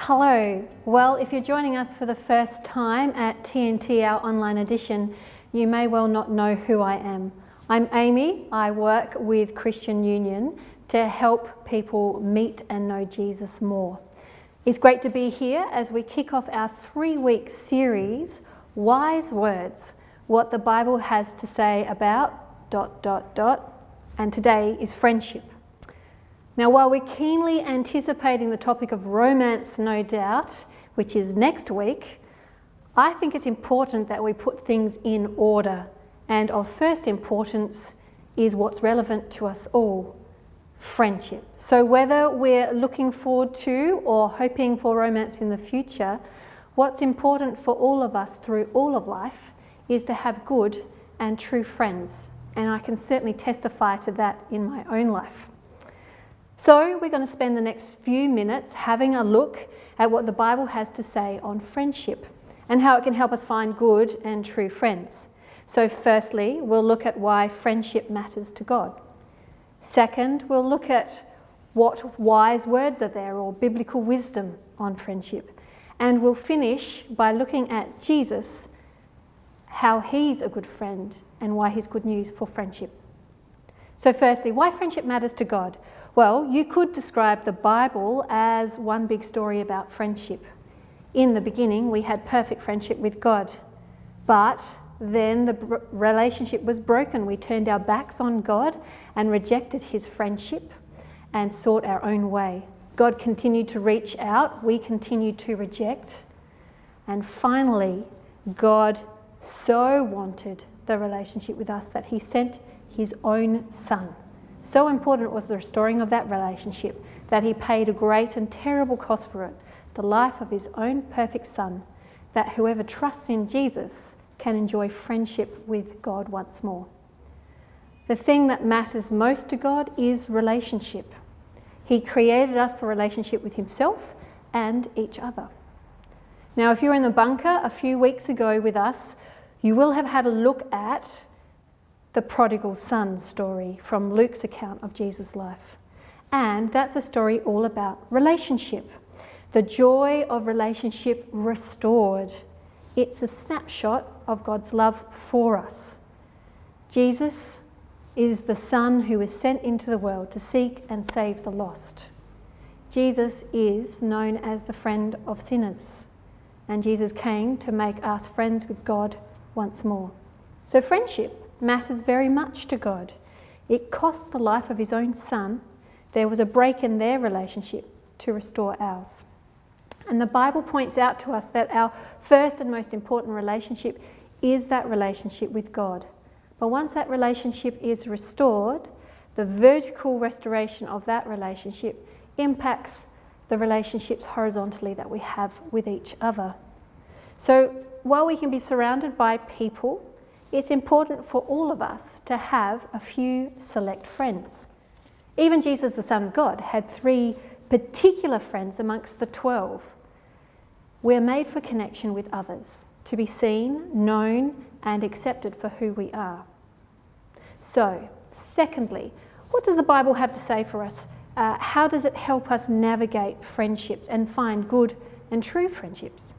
Hello. Well, if you're joining us for the first time at TNT, our online edition, you may well not know who I am. I'm Amy. I work with Christian Union to help people meet and know Jesus more. It's great to be here as we kick off our 3-week series, Wise Words, what the Bible has to say about ... and today is friendship. Now, while we're keenly anticipating the topic of romance, no doubt, which is next week, I think it's important that we put things in order. And of first importance is what's relevant to us all, friendship. So whether we're looking forward to or hoping for romance in the future, what's important for all of us through all of life is to have good and true friends. And I can certainly testify to that in my own life. So we're going to spend the next few minutes having a look at what the Bible has to say on friendship and how it can help us find good and true friends. So firstly, we'll look at why friendship matters to God. Second, we'll look at what wise words are there or biblical wisdom on friendship. And we'll finish by looking at Jesus, how he's a good friend and why he's good news for friendship. So firstly, why friendship matters to God. Well, you could describe the Bible as one big story about friendship. In the beginning, we had perfect friendship with God, but then the relationship was broken. We turned our backs on God and rejected his friendship and sought our own way. God continued to reach out, we continued to reject, and finally, God so wanted the relationship with us that he sent his own son. So important was the restoring of that relationship that he paid a great and terrible cost for it, the life of his own perfect son, that whoever trusts in Jesus can enjoy friendship with God once more. The thing that matters most to God is relationship. He created us for relationship with himself and each other. Now, if you were in the bunker a few weeks ago with us, you will have had a look at the prodigal son story from Luke's account of Jesus' life. And that's a story all about relationship. The joy of relationship restored. It's a snapshot of God's love for us. Jesus is the Son who was sent into the world to seek and save the lost. Jesus is known as the friend of sinners. And Jesus came to make us friends with God once more. So friendship matters very much to God. It cost the life of his own son. There was a break in their relationship to restore ours. And the Bible points out to us that our first and most important relationship is that relationship with God. But once that relationship is restored, the vertical restoration of that relationship impacts the relationships horizontally that we have with each other. So while we can be surrounded by people, it's important for all of us to have a few select friends. Even Jesus, the Son of God, had 3 particular friends amongst the 12. We're made for connection with others, to be seen, known, and accepted for who we are. So, secondly, what does the Bible have to say for us? How does it help us navigate friendships and find good and true friendships?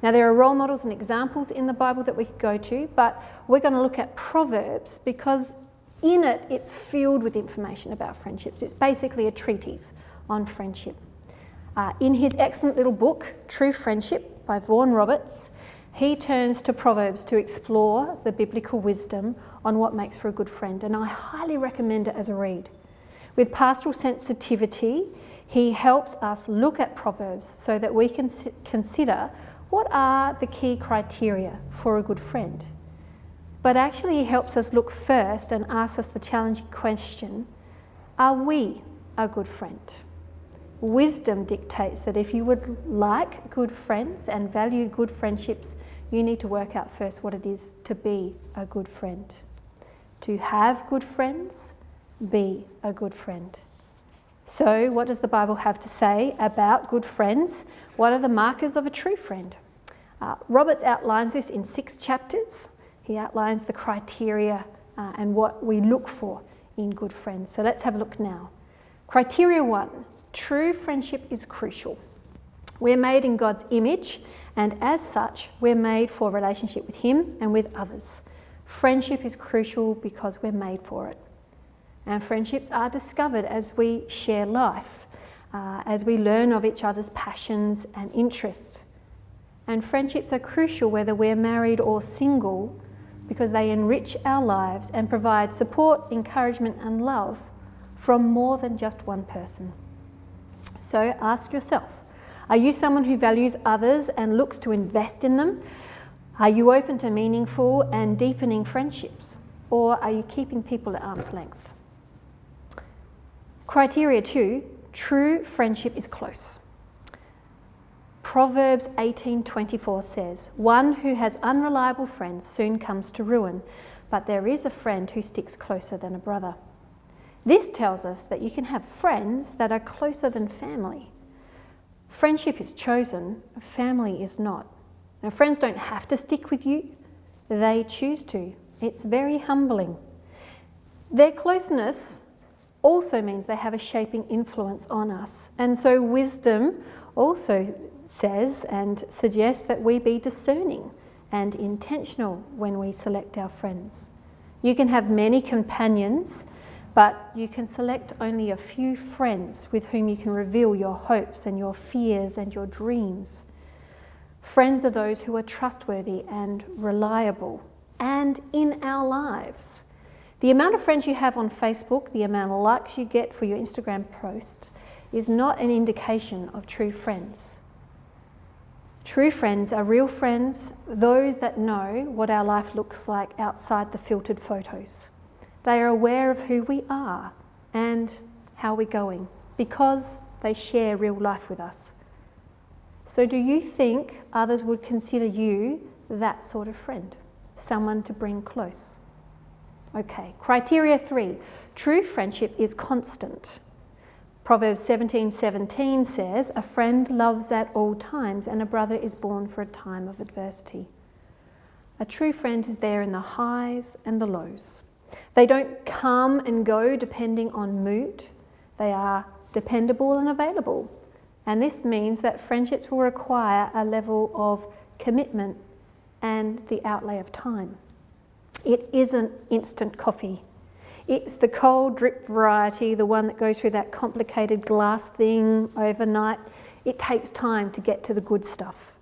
Now, there are role models and examples in the Bible that we could go to, but we're going to look at Proverbs because in it, it's filled with information about friendships. It's basically a treatise on friendship. In his excellent little book, True Friendship by Vaughan Roberts, he turns to Proverbs to explore the biblical wisdom on what makes for a good friend, and I highly recommend it as a read. With pastoral sensitivity, he helps us look at Proverbs so that we can consider what are the key criteria for a good friend? But actually he helps us look first and ask us the challenging question, are we a good friend? Wisdom dictates that if you would like good friends and value good friendships, you need to work out first what it is to be a good friend. To have good friends, be a good friend. So what does the Bible have to say about good friends? What are the markers of a true friend? Roberts outlines this in 6 chapters. He outlines the criteria and what we look for in good friends. So let's have a look now. Criteria 1, true friendship is crucial. We're made in God's image, and as such, we're made for relationship with Him and with others. Friendship is crucial because we're made for it. And friendships are discovered as we share life, as we learn of each other's passions and interests. And friendships are crucial whether we're married or single, because they enrich our lives and provide support, encouragement and love from more than just one person. So ask yourself, are you someone who values others and looks to invest in them? Are you open to meaningful and deepening friendships? Or are you keeping people at arm's length? Criteria 2, true friendship is close. Proverbs 18:24 says, "One who has unreliable friends soon comes to ruin, but there is a friend who sticks closer than a brother." This tells us that you can have friends that are closer than family. Friendship is chosen, family is not. Now, friends don't have to stick with you, they choose to. It's very humbling. Their closeness also means they have a shaping influence on us. And so wisdom also says and suggests that we be discerning and intentional when we select our friends. You can have many companions, but you can select only a few friends with whom you can reveal your hopes and your fears and your dreams. Friends are those who are trustworthy and reliable and in our lives. The amount of friends you have on Facebook, the amount of likes you get for your Instagram post, is not an indication of true friends. True friends are real friends, those that know what our life looks like outside the filtered photos. They are aware of who we are and how we're going because they share real life with us. So do you think others would consider you that sort of friend? Someone to bring close? Okay, criteria 3, true friendship is constant. Proverbs 17:17 says, "A friend loves at all times, and a brother is born for a time of adversity." A true friend is there in the highs and the lows. They don't come and go depending on mood. They are dependable and available. And this means that friendships will require a level of commitment and the outlay of time. It isn't instant coffee. It's the cold drip variety, the one that goes through that complicated glass thing overnight. It takes time to get to the good stuff.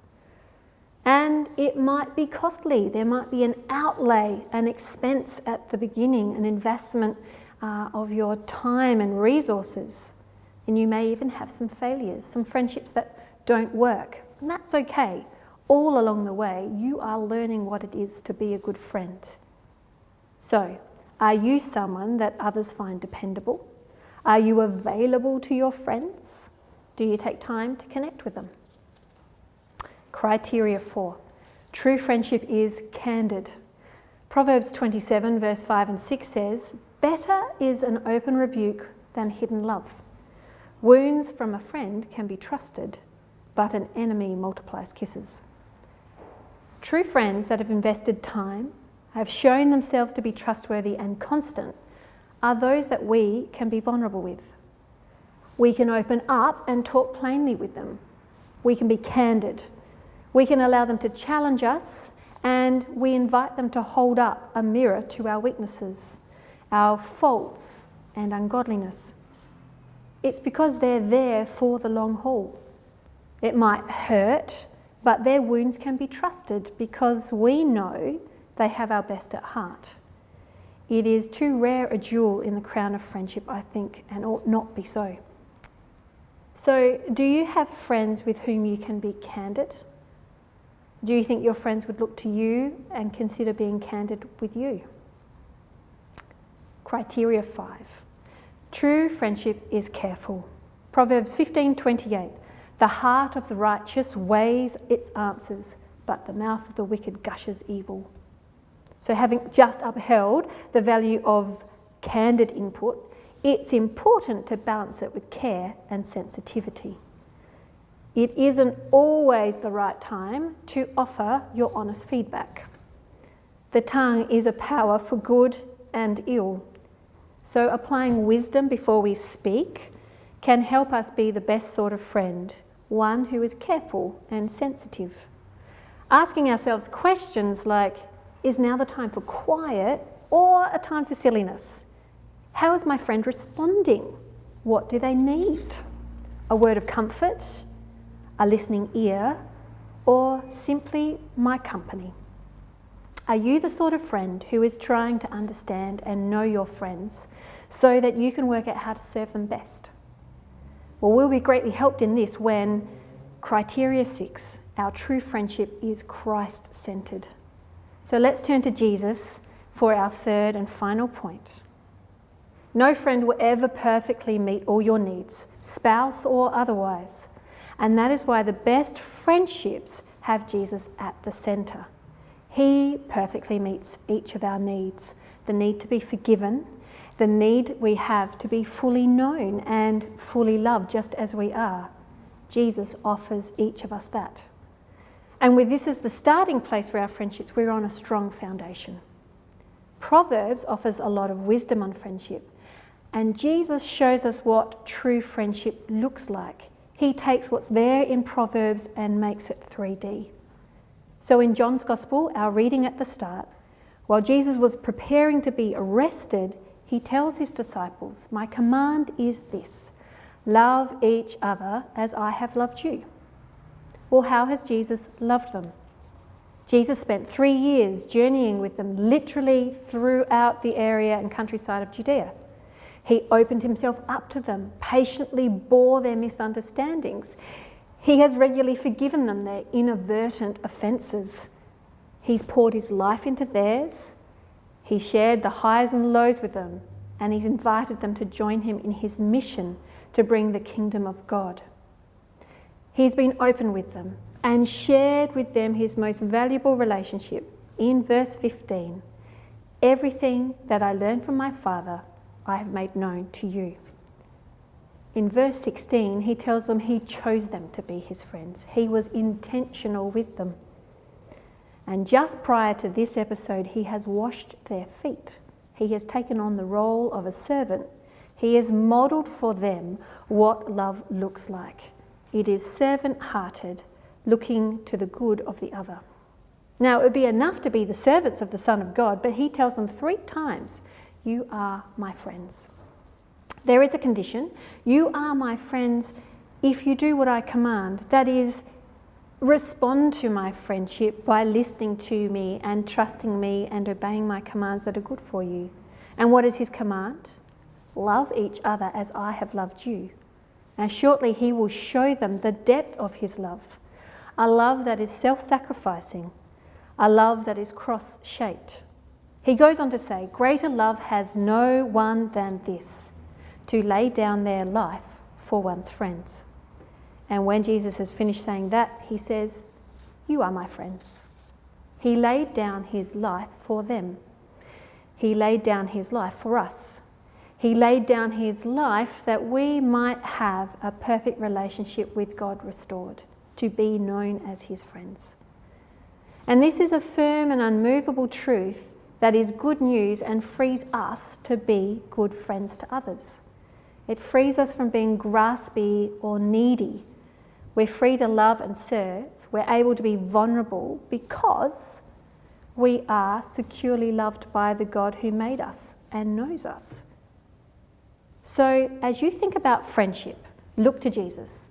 And it might be costly. There might be an outlay, an expense at the beginning, an investment of your time and resources. And you may even have some failures, some friendships that don't work. And that's okay. All along the way, you are learning what it is to be a good friend. So, are you someone that others find dependable? Are you available to your friends? Do you take time to connect with them? Criteria 4. True friendship is candid. Proverbs 27 verse 5 and 6 says, "Better is an open rebuke than hidden love. Wounds from a friend can be trusted, but an enemy multiplies kisses." True friends that have invested time, have shown themselves to be trustworthy and constant, are those that we can be vulnerable with. We can open up and talk plainly with them. We can be candid. We can allow them to challenge us, and we invite them to hold up a mirror to our weaknesses, our faults and ungodliness. It's because they're there for the long haul. It might hurt, but their wounds can be trusted because we know they have our best at heart. It is too rare a jewel in the crown of friendship, I think, and ought not be so. So, do you have friends with whom you can be candid? Do you think your friends would look to you and consider being candid with you? Criteria 5. True friendship is careful. Proverbs 15:28. "The heart of the righteous weighs its answers, but the mouth of the wicked gushes evil." So having just upheld the value of candid input, it's important to balance it with care and sensitivity. It isn't always the right time to offer your honest feedback. The tongue is a power for good and ill. So applying wisdom before we speak can help us be the best sort of friend one who is careful and sensitive. Asking ourselves questions like, is now the time for quiet or a time for silliness? How is my friend responding? What do they need? A word of comfort, a listening ear, or simply my company? Are you the sort of friend who is trying to understand and know your friends so that you can work out how to serve them best? Well, we'll be greatly helped in this when criteria 6, our true friendship is Christ-centered. So let's turn to Jesus for our third and final point. No friend will ever perfectly meet all your needs, spouse or otherwise. And that is why the best friendships have Jesus at the centre. He perfectly meets each of our needs. The need to be forgiven, the need we have to be fully known and fully loved just as we are. Jesus offers each of us that. And with this as the starting place for our friendships, we're on a strong foundation. Proverbs offers a lot of wisdom on friendship, and Jesus shows us what true friendship looks like. He takes what's there in Proverbs and makes it 3D. So in John's Gospel, our reading at the start, while Jesus was preparing to be arrested, he tells his disciples, "My command is this, love each other as I have loved you." Well, how has Jesus loved them? Jesus spent 3 years journeying with them, literally throughout the area and countryside of Judea. He opened himself up to them, patiently bore their misunderstandings. He has regularly forgiven them their inadvertent offences. He's poured his life into theirs. He shared the highs and lows with them, and he's invited them to join him in his mission to bring the kingdom of God. He's been open with them and shared with them his most valuable relationship. In verse 15, everything that I learned from my Father, I have made known to you. In verse 16, he tells them he chose them to be his friends. He was intentional with them. And just prior to this episode, he has washed their feet. He has taken on the role of a servant. He has modelled for them what love looks like. It is servant-hearted, looking to the good of the other. Now, it would be enough to be the servants of the Son of God, but he tells them 3 times, "You are my friends." There is a condition. You are my friends if you do what I command. That is, respond to my friendship by listening to me and trusting me and obeying my commands that are good for you. And what is his command? Love each other as I have loved you. And shortly he will show them the depth of his love. A love that is self-sacrificing. A love that is cross-shaped. He goes on to say, greater love has no one than this, to lay down their life for one's friends. And when Jesus has finished saying that, he says, you are my friends. He laid down his life for them. He laid down his life for us. He laid down his life that we might have a perfect relationship with God restored, to be known as his friends. And this is a firm and unmovable truth that is good news and frees us to be good friends to others. It frees us from being graspy or needy. We're free to love and serve. We're able to be vulnerable because we are securely loved by the God who made us and knows us. So as you think about friendship, look to Jesus.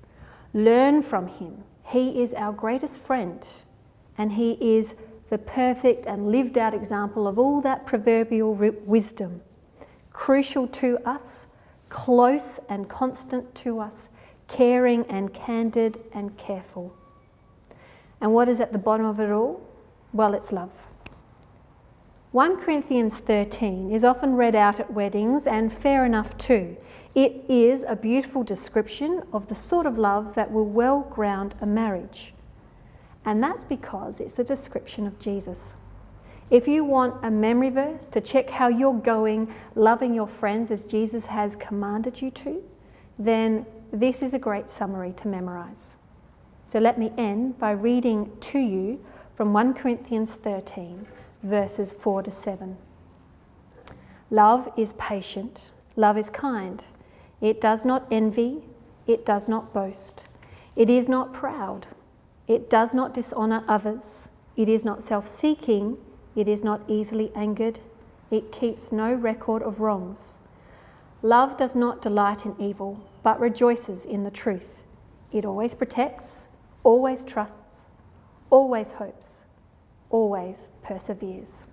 Learn from him. He is our greatest friend, and he is the perfect and lived out example of all that proverbial wisdom. Crucial to us, close and constant to us, caring and candid and careful. And what is at the bottom of it all? Well, it's love. 1 Corinthians 13 is often read out at weddings, and fair enough too. It is a beautiful description of the sort of love that will well ground a marriage. And that's because it's a description of Jesus. If you want a memory verse to check how you're going, loving your friends as Jesus has commanded you to, then this is a great summary to memorize. So let me end by reading to you from 1 Corinthians 13, verses 4 to 7. Love is patient. Love is kind. It does not envy. It does not boast. It is not proud. It does not dishonour others. It is not self-seeking. It is not easily angered. It keeps no record of wrongs. Love does not delight in evil, but rejoices in the truth. It always protects, always trusts, always hopes, always perseveres.